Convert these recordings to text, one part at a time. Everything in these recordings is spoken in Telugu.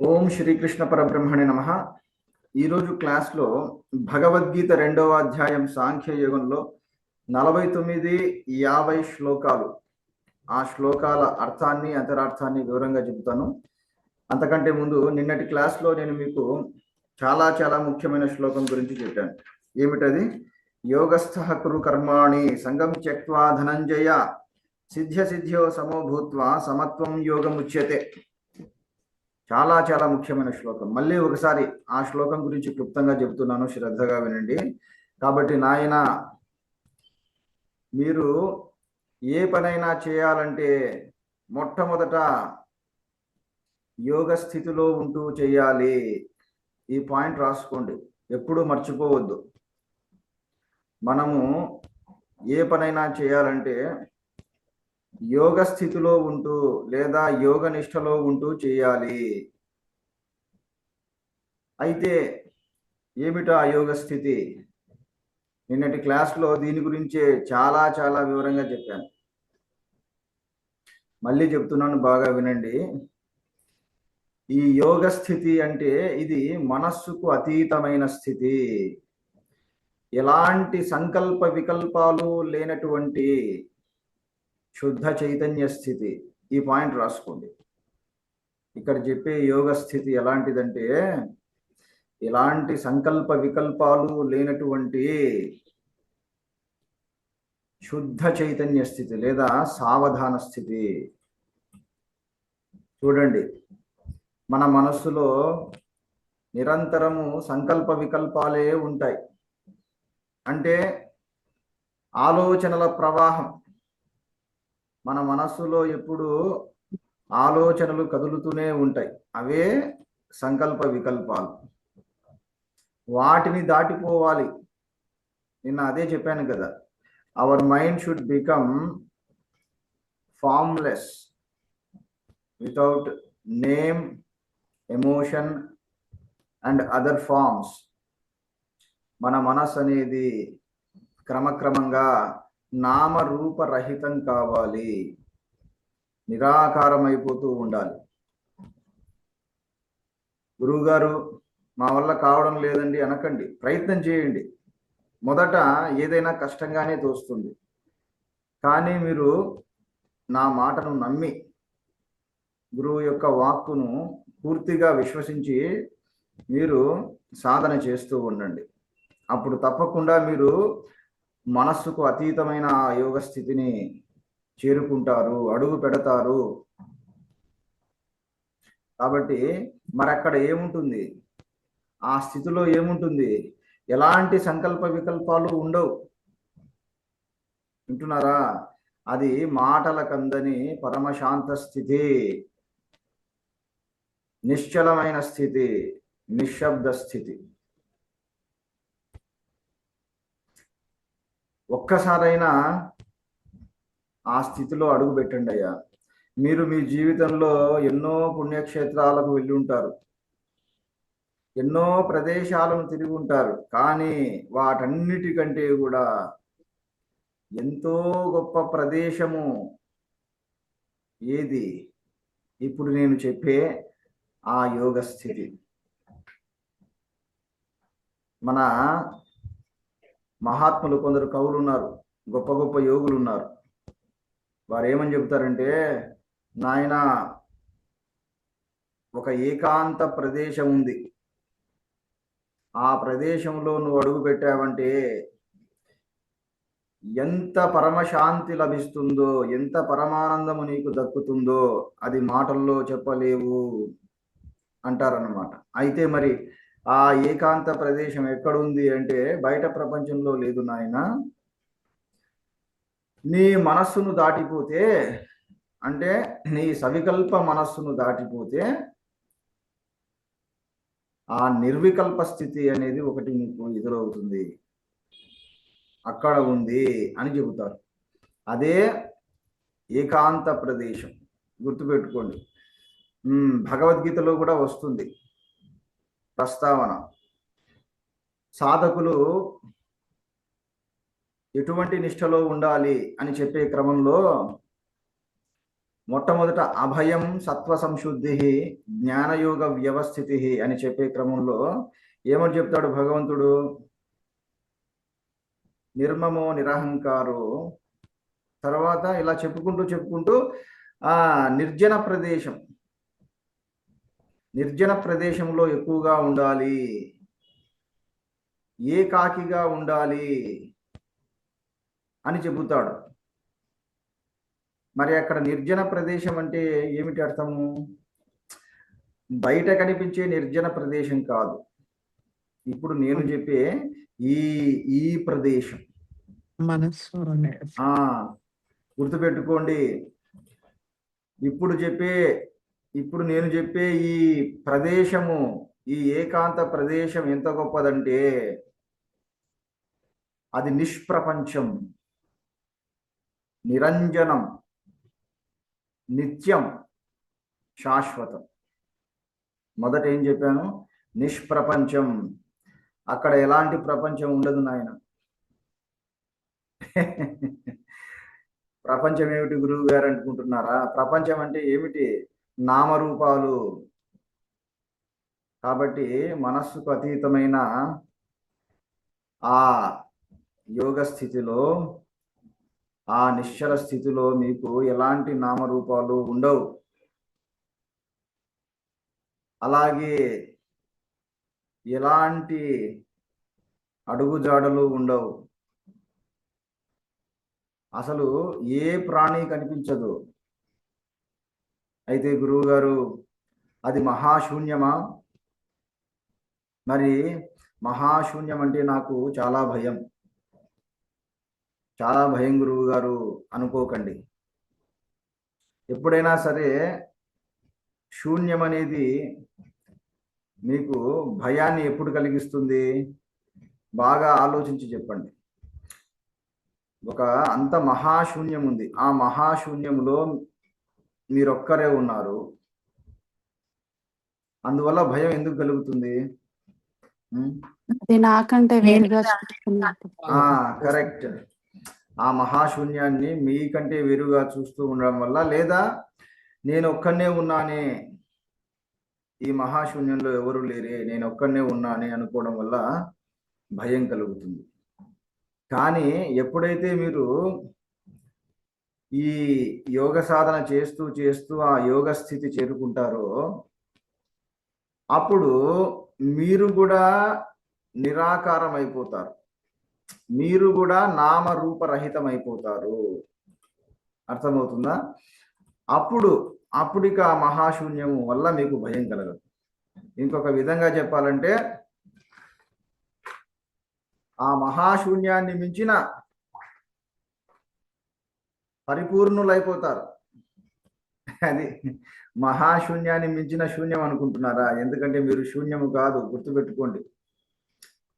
ఓం శ్రీకృష్ణ పరబ్రహ్మణే నమః. ఈరోజు క్లాస్లో భగవద్గీత 2వ అధ్యాయం సాంఖ్య యోగంలో 49, 50 శ్లోకాలు, ఆ శ్లోకాల అర్థాన్ని అంతరార్థాన్ని వివరంగా చెబుతాను. అంతకంటే ముందు నిన్నటి క్లాస్లో నేను మీకు చాలా ముఖ్యమైన శ్లోకం గురించి చెప్పాను. ఏమిటది? యోగస్థః కురు కర్మాణి సంగం త్యక్త్వా ధనంజయ సిద్ధ్యో సమో భూత్వా సమత్వం యోగముచ్యతే. చాలా ముఖ్యమైన శ్లోకం. మళ్ళీ ఒకసారి ఆ శ్లోకం గురించి క్లుప్తంగా చెప్తున్నాను, శ్రద్ధగా వినండి. కాబట్టి నాయన, మీరు ఏ పనైనా చేయాలంటే మొట్టమొదట యోగ స్థితిలో ఉంటూ చేయాలి. ఈ పాయింట్ రాసుకోండి, ఎప్పుడూ మర్చిపోవద్దు. మనము ఏ పనైనా చేయాలంటే యోగ స్థితిలో ఉంటూ లేదా యోగ నిష్టలో ఉంటూ చేయాలి. అయితే ఏమిటో ఆ యోగ స్థితి? నిన్నటి క్లాస్లో దీని గురించే చాలా వివరంగా చెప్పాను. మళ్ళీ చెప్తున్నాను, బాగా వినండి. ఈ యోగ స్థితి అంటే ఇది మనస్సుకు అతీతమైన స్థితి, ఎలాంటి సంకల్ప వికల్పాలు లేనటువంటి శుద్ధ చైతన్య స్థితి. ఈ పాయింట్ రాసుకోండి. ఇక్కడ చెప్పే యోగ స్థితి ఎలాంటిదంటే ఎలాంటి సంకల్ప వికల్పాలు లేనటువంటి శుద్ధ చైతన్య స్థితి లేదా సావధాన స్థితి. చూడండి, మన మనస్సులో నిరంతరము సంకల్ప వికల్పాలే ఉంటాయి. అంటే ఆలోచనల ప్రవాహం. మన మనస్సులో ఎప్పుడు ఆలోచనలు కదులుతూనే ఉంటాయి, అవే సంకల్ప వికల్పాలు. వాటిని దాటిపోవాలి. నిన్న అదే చెప్పాను కదా, our mind should become formless without name, emotion and other forms. మన మనస్సు అనేది క్రమక్రమంగా నామరూపరహితం కావాలి, నిరాకారం అయిపోతూ ఉండాలి. గురువుగారు, మా వల్ల కావడం లేదండి అనకండి, ప్రయత్నం చేయండి. మొదట ఏదైనా కష్టంగానే తోస్తుంది, కానీ మీరు నా మాటను నమ్మి గురువు యొక్క వాక్కును పూర్తిగా విశ్వసించి మీరు సాధన చేస్తూ ఉండండి. అప్పుడు తప్పకుండా మీరు మనస్సుకు అతీతమైన ఆ యోగ స్థితిని చేరుకుంటారు, అడుగు పెడతారు. కాబట్టి మరి అక్కడ ఏముంటుంది? ఆ స్థితిలో ఏముంటుంది? ఎలాంటి సంకల్ప వికల్పాలు ఉండవు. వింటున్నారా? అది మాటలకందని పరమశాంత స్థితి, నిశ్చలమైన స్థితి, నిశ్శబ్ద స్థితి. ఒక్కసారైనా ఆ స్థితిలో అడుగు పెట్టండి అయ్యా. మీరు మీ జీవితంలో ఎన్నో పుణ్యక్షేత్రాలకు వెళ్ళి ఉంటారు, ఎన్నో ప్రదేశాలను తిరిగి ఉంటారు, కానీ వాటన్నిటికంటే కూడా ఎంతో గొప్ప ప్రదేశము ఏది? ఇప్పుడు నేను చెప్పే ఆ యోగ స్థితి. మన మహాత్ములు కొందరు కవులు ఉన్నారు, గొప్ప యోగులు ఉన్నారు. వారు ఏమని చెబుతారంటే, నాయన, ఒక ఏకాంత ప్రదేశం ఉంది, ఆ ప్రదేశంలో నువ్వు అడుగు పెట్టావంటే ఎంత పరమశాంతి లభిస్తుందో, ఎంత పరమానందము నీకు దక్కుతుందో అది మాటల్లో చెప్పలేవు అంటారన్నమాట. అయితే మరి ఆ ఏకాంత ప్రదేశం ఎక్కడుంది అంటే బయట ప్రపంచంలో లేదు నాయన. నీ మనస్సును దాటిపోతే, అంటే నీ సవికల్ప మనస్సును దాటిపోతే ఆ నిర్వికల్ప స్థితి అనేది ఒకటి నీకు ఎదురవుతుంది, అక్కడ ఉంది అని చెబుతారు. అదే ఏకాంత ప్రదేశం. గుర్తుపెట్టుకోండి, భగవద్గీతలో కూడా వస్తుంది ప్రస్తావన. సాధకులు ఎటువంటి నిష్టలో ఉండాలి అని చెప్పే క్రమంలో మొట్టమొదట అభయం సత్వ సంశుద్ధి జ్ఞానయోగ వ్యవస్థితి అని చెప్పే క్రమంలో ఏమని చెప్తాడు భగవంతుడు? నిర్మమో నిరహంకారో, తర్వాత ఇలా చెప్పుకుంటూ ఆ నిర్జన ప్రదేశంలో ఎక్కువగా ఉండాలి, ఏకాకిగా ఉండాలి అని చెబుతాడు. మరి అక్కడ నిర్జన ప్రదేశం అంటే ఏమిటి అర్థము? బయట కనిపించే నిర్జన ప్రదేశం కాదు, ఇప్పుడు నేను చెప్పే ఈ ఈ ప్రదేశం మనస్సు గుర్తుపెట్టుకోండి. ఇప్పుడు నేను చెప్పే ఈ ప్రదేశము, ఈ ఏకాంత ప్రదేశం ఎంత గొప్పదంటే అది నిష్ప్రపంచం, నిరంజనం, నిత్యం, శాశ్వతం. మొదట ఏం చెప్పాను? నిష్ప్రపంచం. అక్కడ ఎలాంటి ప్రపంచం ఉండదు నాయన. ప్రపంచం ఏమిటి గురువు గారు అనుకుంటున్నారా? ప్రపంచం అంటే ఏమిటి? నామరూపాలు. కాబట్టి మనస్సుకు అతీతమైన ఆ యోగ స్థితిలో, ఆ నిశ్చల స్థితిలో మీకు ఎలాంటి నామరూపాలు ఉండవు. అలాగే ఎలాంటి అడుగుజాడలు ఉండవు. అసలు ఏ ప్రాణి కనిపించదు. అయితే గురువు గారు అది మహాశూన్యమా? మరి మహాశూన్యం అంటే నాకు చాలా భయం గురువు గారు అనుకోకండి. ఎప్పుడైనా సరే శూన్యం అనేది మీకు భయాన్ని ఎప్పుడు కలిగిస్తుంది? బాగా ఆలోచించి చెప్పండి. ఒక అంత మహాశూన్యం ఉంది, ఆ మహాశూన్యంలో మీరొక్కరే ఉన్నారు, అందువల్ల భయం ఎందుకు కలుగుతుంది? నాకంటే వేరుగా కరెక్ట్. ఆ మహాశూన్యాన్ని మీకంటే వేరుగా చూస్తూ ఉండడం వల్ల, లేదా నేను ఒక్కనే ఉన్నానే, ఈ మహాశూన్యంలో ఎవరు లేరే, నేను ఒక్కనే ఉన్నానే అనుకోవడం వల్ల భయం కలుగుతుంది. కానీ ఎప్పుడైతే మీరు ఈ యోగ సాధన చేస్తూ ఆ యోగ స్థితి చేరుకుంటారో, అప్పుడు మీరు కూడా నిరాకారం అయిపోతారు, మీరు కూడా నామరూపరహితం అయిపోతారు. అర్థమవుతుందా? అప్పుడిక ఆ మహాశూన్యము వల్ల మీకు భయం కలగదు. ఇంకొక విధంగా చెప్పాలంటే, ఆ మహాశూన్యాన్ని మించిన పరిపూర్ణులైపోతారు. అది మహాశూన్యాన్ని మించిన శూన్యం అనుకుంటున్నారా? ఎందుకంటే మీరు శూన్యము కాదు, గుర్తుపెట్టుకోండి.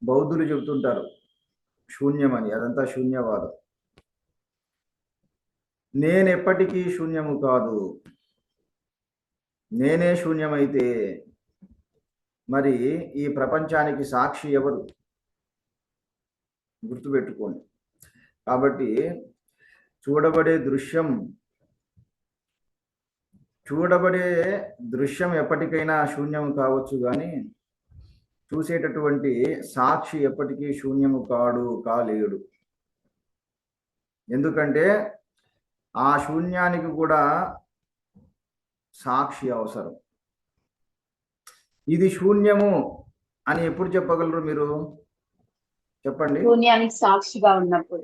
బౌద్ధులు చెబుతుంటారు శూన్యం అని, అదంతా శూన్యవాదం. నేనెప్పటికీ శూన్యము కాదు. నేనే శూన్యమైతే మరి ఈ ప్రపంచానికి సాక్షి ఎవరు? గుర్తుపెట్టుకోండి. కాబట్టి చూడబడే దృశ్యం ఎప్పటికైనా శూన్యం కావచ్చు, కానీ చూసేటటువంటి సాక్షి ఎప్పటికీ శూన్యము కాలేడు. ఎందుకంటే ఆ శూన్యానికి కూడా సాక్షి అవసరం. ఇది శూన్యము అని ఎప్పుడు చెప్పగలరు మీరు? చెప్పండి. శూన్యానికి సాక్షిగా ఉన్నప్పుడు.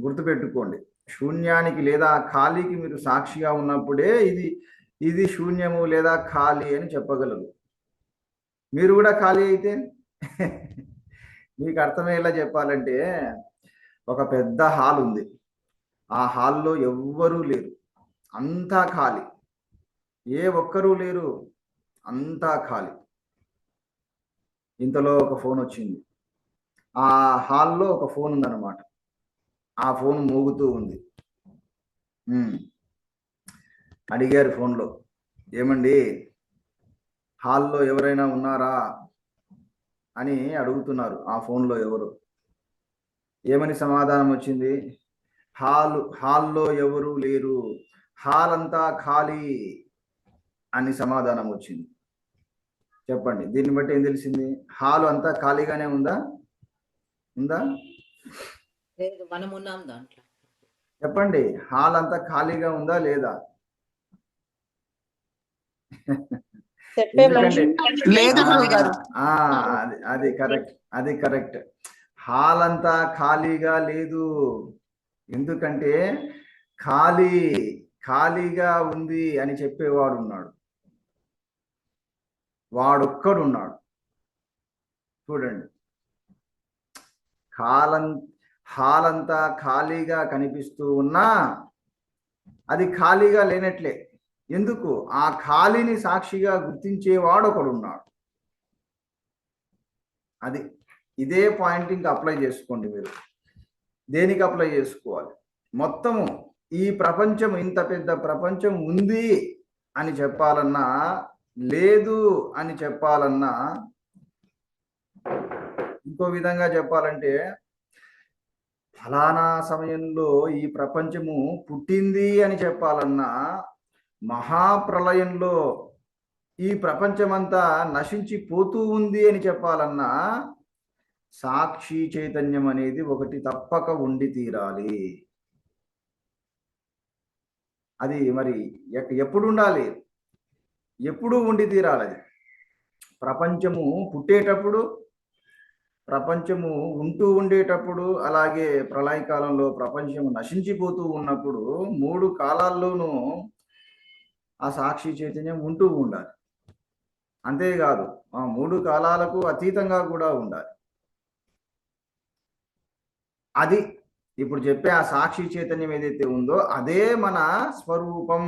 గుర్తుపెట్టుకోండి, శూన్యానికి లేదా ఖాళీకి మీరు సాక్షిగా ఉన్నప్పుడే ఇది శూన్యము లేదా ఖాళీ అని చెప్పగలరు. మీరు కూడా ఖాళీ అయితే మీకు అర్థమయ్యేలా చెప్పాలంటే, ఒక పెద్ద హాల్ ఉంది, ఆ హాల్లో ఎవ్వరూ లేరు, అంతా ఖాళీ, ఏ ఒక్కరూ లేరు, అంతా ఖాళీ. ఇంతలో ఒక ఫోన్ వచ్చింది. ఆ హాల్లో ఒక ఫోన్ ఉందన్నమాట. ఆ ఫోన్ మోగుతూ ఉంది. అడిగారు ఫోన్లో, ఏమండి హాల్లో ఎవరైనా ఉన్నారా అని అడుగుతున్నారు. ఆ ఫోన్లో ఎవరు? ఏమని సమాధానం వచ్చింది? హాల్లో ఎవరు లేరు, హాల్ అంతా ఖాళీ అని సమాధానం వచ్చింది. చెప్పండి, దీన్ని బట్టి ఏం తెలిసింది? హాలు అంతా ఖాళీగానే ఉందా? లేదు, మనం ఉన్నాం దాంట్లో. చెప్పండి, హాల్ అంతా ఖాళీగా ఉందా లేదా? ఎందుకంటే లేదు గురువు గారు. అది కరెక్ట్, హాల్ అంతా ఖాళీగా లేదు. ఎందుకంటే ఖాళీగా ఉంది అని చెప్పేవాడు ఉన్నాడు, వాడొక్కడున్నాడు. చూడండి, హాల్ అంతా ఖాళీగా కనిపిస్తూ ఉన్నా అది ఖాళీగా లేనట్లే. ఎందుకు? ఆ ఖాళీని సాక్షిగా గుర్తించేవాడు ఒకడున్నాడు. అది ఇదే పాయింట్ ఇంకా అప్లై చేసుకోండి. మీరు దేనికి అప్లై చేసుకోవాలి? మొత్తము ఈ ప్రపంచం, ఇంత పెద్ద ప్రపంచం ఉంది అని చెప్పాలన్నా, లేదు అని చెప్పాలన్నా, ఇంకో విధంగా చెప్పాలంటే ఫలానా సమయంలో ఈ ప్రపంచము పుట్టింది అని చెప్పాలన్నా, మహాప్రళయంలో ఈ ప్రపంచమంతా నశించిపోతూ ఉంది అని చెప్పాలన్నా, సాక్షి చైతన్యం అనేది ఒకటి తప్పక ఉండి తీరాలి. అది మరి ఎప్పుడు ఉండాలి? ఎప్పుడు ఉండి తీరాలి. అది ప్రపంచము పుట్టేటప్పుడు, ప్రపంచము ఉంటూ ఉండేటప్పుడు, అలాగే ప్రళయకాలంలో ప్రపంచము నశించిపోతూ ఉన్నప్పుడు, 3 కాలాల్లోనూ ఆ సాక్షి చైతన్యం ఉంటూ ఉండాలి. అంతేకాదు, ఆ 3 కాలాలకు అతీతంగా కూడా ఉండాలి. అది ఇప్పుడు చెప్పే ఆ సాక్షి చైతన్యం ఏదైతే ఉందో అదే మన స్వరూపం,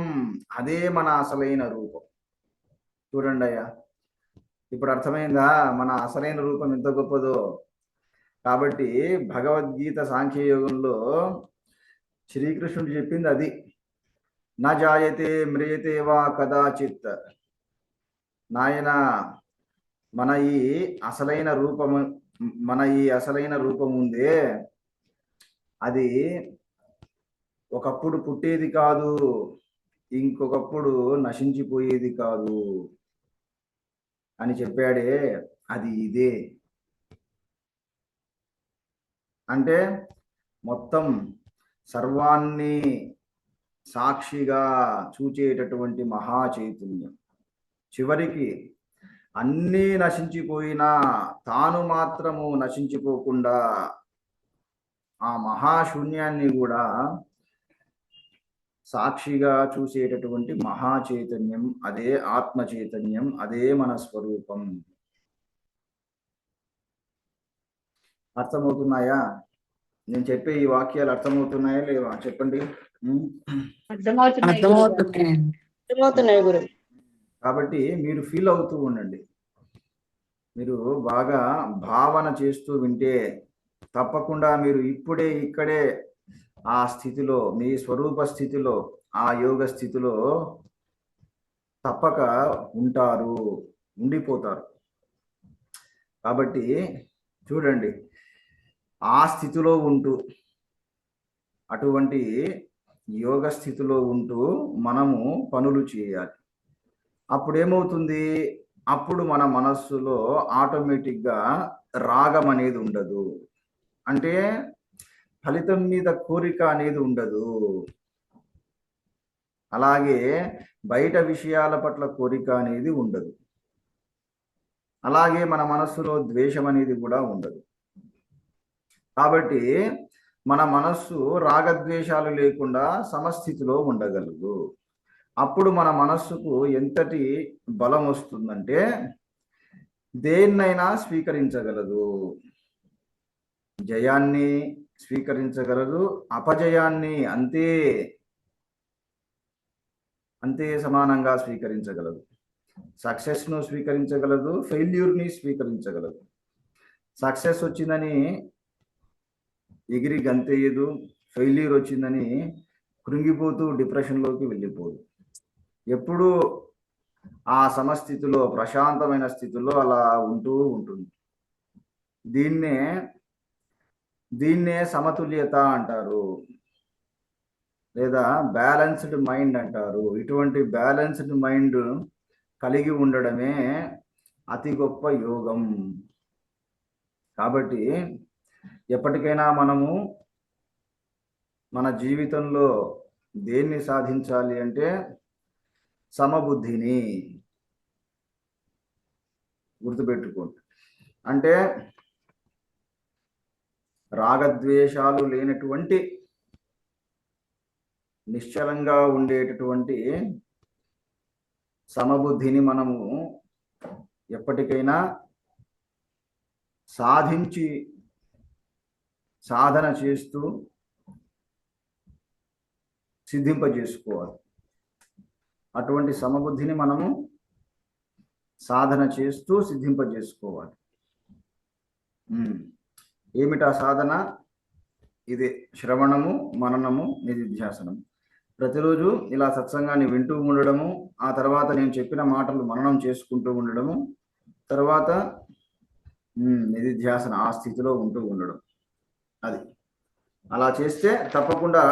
అదే మన అసలైన రూపం. చూడండి అయ్యా, ఇప్పుడు అర్థమైందా మన అసలైన రూపం ఎంత గొప్పదో? కాబట్టి భగవద్గీత సాంఖ్యయోగంలో శ్రీకృష్ణుడు చెప్పింది అది. నా జాయతే మ్రియతే వా కదాచిత్. నాయన, మన ఈ అసలైన రూపం ఉందే, అది ఒకప్పుడు పుట్టేది కాదు, ఇంకొకప్పుడు నశించిపోయేది కాదు అని చెప్పాడే, అది ఇదే. అంటే మొత్తం సర్వాన్ని సాక్షిగా చూచేటటువంటి మహా చైతన్యం. చివరికి అన్నీ నశించిపోయినా తాను మాత్రము నశించిపోకుండా ఆ మహాశూన్యాన్ని కూడా సాక్షిగా చూసేటటువంటి మహా చైతన్యం, అదే ఆత్మ చైతన్యం, అదే మన స్వరూపం. అర్థమవుతున్నాయా? నేను చెప్పే ఈ వాక్యాలు అర్థమవుతున్నాయా లేవా? చెప్పండి. అర్థమవుతున్నాయి గురు. కాబట్టి మీరు ఫీల్ అవుతూ ఉండండి. మీరు బాగా భావన చేస్తూ వింటే తప్పకుండా మీరు ఇక్కడే ఆ స్థితిలో, మీ స్వరూప స్థితిలో, ఆ యోగ స్థితిలో తప్పక ఉండిపోతారు. కాబట్టి చూడండి, ఆ స్థితిలో ఉంటూ, అటువంటి యోగ స్థితిలో ఉంటూ మనము పనులు చేయాలి. అప్పుడు ఏమవుతుంది? అప్పుడు మన మనస్సులో ఆటోమేటిక్గా రాగం అనేది ఉండదు. అంటే ఫలితం మీద కోరిక అనేది ఉండదు. అలాగే బయట విషయాల పట్ల కోరిక అనేది ఉండదు. అలాగే మన మనస్సులో ద్వేషం అనేది కూడా ఉండదు. కాబట్టి మన మనస్సు రాగద్వేషాలు లేకుండా సమస్థితిలో ఉండగలదు. అప్పుడు మన మనస్సుకు ఎంతటి బలం వస్తుందంటే దేన్నైనా స్వీకరించగలదు. జయాన్ని స్వీకరించగలదు, అపజయాన్ని అంతే సమానంగా స్వీకరించగలదు. సక్సెస్ను స్వీకరించగలదు, ఫెయిల్యూర్ని స్వీకరించగలదు. సక్సెస్ వచ్చిందని ఎగిరి గంతేయదు, ఫెయిల్యూర్ వచ్చిందని కృంగిపోతూ డిప్రెషన్లోకి వెళ్ళిపోదు. ఎప్పుడూ ఆ సమస్థితిలో, ప్రశాంతమైన స్థితిలో అలా ఉంటూ ఉంటుంది. దీన్నే సమతుల్యత అంటారు. లేదా బ్యాలెన్స్డ్ మైండ్ అంటారు. ఇటువంటి బ్యాలెన్స్డ్ మైండ్ కలిగి ఉండడమే అతి గొప్ప యోగం. కాబట్టి ఎప్పటికైనా మనము మన జీవితంలో దేన్ని సాధించాలి అంటే సమబుద్ధిని గుర్తుపెట్టుకోండి. అంటే రాగద్వేషాలు లేనటువంటి నిశ్చలంగా ఉండేటటువంటి సమబుద్ధిని మనము ఎప్పటికైనా సాధన చేస్తూ సిద్ధింపజేసుకోవాలి. అటువంటి సమబుద్ధిని మనము సాధన చేస్తూ సిద్ధింపజేసుకోవాలి. ఏమిటా సాధన? ఇది శ్రవణము, మననము, నిధిధ్యాసనము. ప్రతిరోజు ఇలా సత్సంగాన్ని వింటూ ఉండడము, ఆ తర్వాత నేను చెప్పిన మాటలు మననం చేసుకుంటూ ఉండడము, తర్వాత నిధిధ్యాసన ఆ స్థితిలో ఉంటూ ఉండడం. అది అలా చేస్తే తప్పకుండా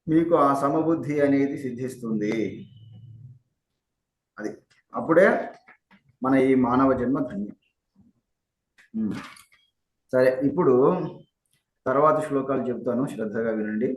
మీకు ఆ సమబుద్ధి అనేది సిద్ధిస్తుంది. అది అప్పుడే మన ఈ మానవ జన్మ ధన్యం. సరే, ఇప్పుడు తర్వాత శ్లోకాలు చెప్తాను, శ్రద్ధగా వినండి.